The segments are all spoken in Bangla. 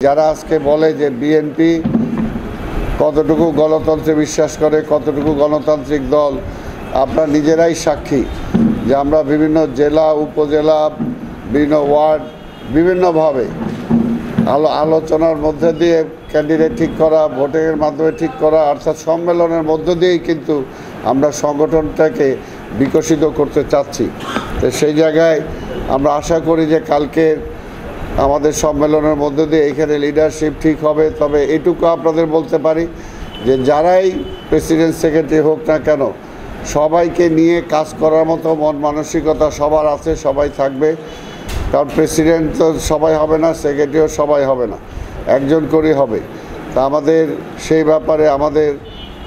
যারা আজকে বলে যে বিএনপি কতটুকু গণতন্ত্রে বিশ্বাস করে, কতটুকু গণতান্ত্রিক দল, আপনারা নিজেরাই সাক্ষী যে আমরা বিভিন্ন জেলা, উপজেলা, বিভিন্ন ওয়ার্ড, বিভিন্নভাবে আলোচনার মধ্যে দিয়ে ক্যান্ডিডেট ঠিক করা, ভোটের মাধ্যমে ঠিক করা, অর্থাৎ সম্মেলনের মধ্য দিয়েই কিন্তু আমরা সংগঠনটাকে বিকশিত করতে চাচ্ছি। তো সেই জায়গায় আমরা আশা করি যে কালকে আমাদের সম্মেলনের মধ্য দিয়ে এখানে লিডারশিপ ঠিক হবে। তবে এটুকু আপনাদের বলতে পারি যে যারাই প্রেসিডেন্ট সেক্রেটারি হোক না কেন, সবাইকে নিয়ে কাজ করার মতো মন মানসিকতা সবার আছে, সবাই থাকবে। কারণ প্রেসিডেন্ট তো সবাই হবে না, সেক্রেটারিও সবাই হবে না, একজন করেই হবে। তা আমাদের সেই ব্যাপারে আমাদের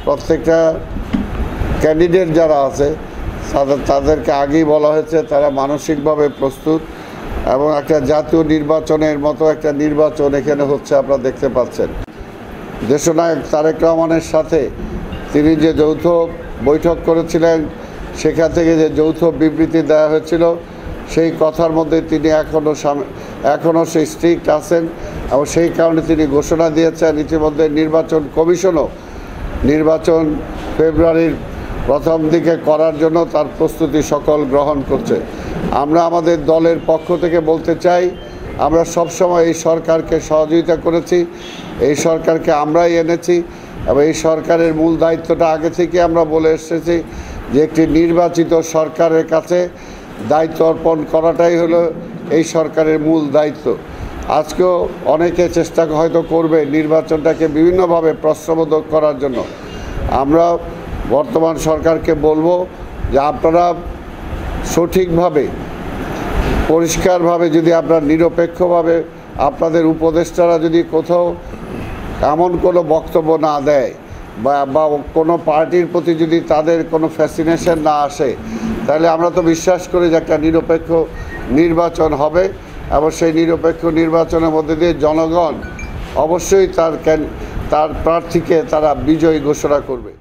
প্রত্যেকটা ক্যান্ডিডেট যারা আছে তাদেরকে আগেই বলা হয়েছে তারা মানসিকভাবে প্রস্তুত, এবং একটা জাতীয় নির্বাচনের মতো একটা নির্বাচন এখানে হচ্ছে, আপনারা দেখতে পাচ্ছেন। দেশনায়ক তারেক রহমানের সাথে তিনি যে যৌথ বৈঠক করেছিলেন, সেখান থেকে যে যৌথ বিবৃতি দেওয়া হয়েছিল, সেই কথার মধ্যে তিনি এখনও সেই স্ট্রিক্ট আছেন, এবং সেই কারণে তিনি ঘোষণা দিয়েছেন ইতিমধ্যে নির্বাচন কমিশনও নির্বাচন ফেব্রুয়ারির প্রথম দিকে করার জন্য তার প্রস্তুতি সকল গ্রহণ করছে। আমরা আমাদের দলের পক্ষ থেকে বলতে চাই, আমরা সবসময় এই সরকারকে সহযোগিতা করেছি, এই সরকারকে আমরাই এনেছি, এবং এই সরকারের মূল দায়িত্বটা আগে থেকে আমরা বলে এসেছি যে একটি নির্বাচিত সরকারের কাছে দায়িত্ব অর্পণ করাটাই হলো এই সরকারের মূল দায়িত্ব। আজকেও অনেকে চেষ্টা হয়তো করবে নির্বাচনটাকে বিভিন্নভাবে প্রশ্নবোধক করার জন্য। আমরা বর্তমান সরকারকে বলবো যে আপনারা সঠিকভাবে, পরিষ্কারভাবে, যদি আপনারা নিরপেক্ষভাবে আপনাদের উপদেষ্টারা যদি কোথাও এমন কোনো বক্তব্য না দেয় বা কোনো পার্টির প্রতি যদি তাদের কোনো ফ্যাসিনেশন না আসে, তাহলে আমরা তো বিশ্বাস করি যে একটা নিরপেক্ষ নির্বাচন হবে, এবং সেই নিরপেক্ষ নির্বাচনের মধ্যে দিয়ে জনগণ অবশ্যই তার প্রার্থীকে তারা বিজয়ী ঘোষণা করবে।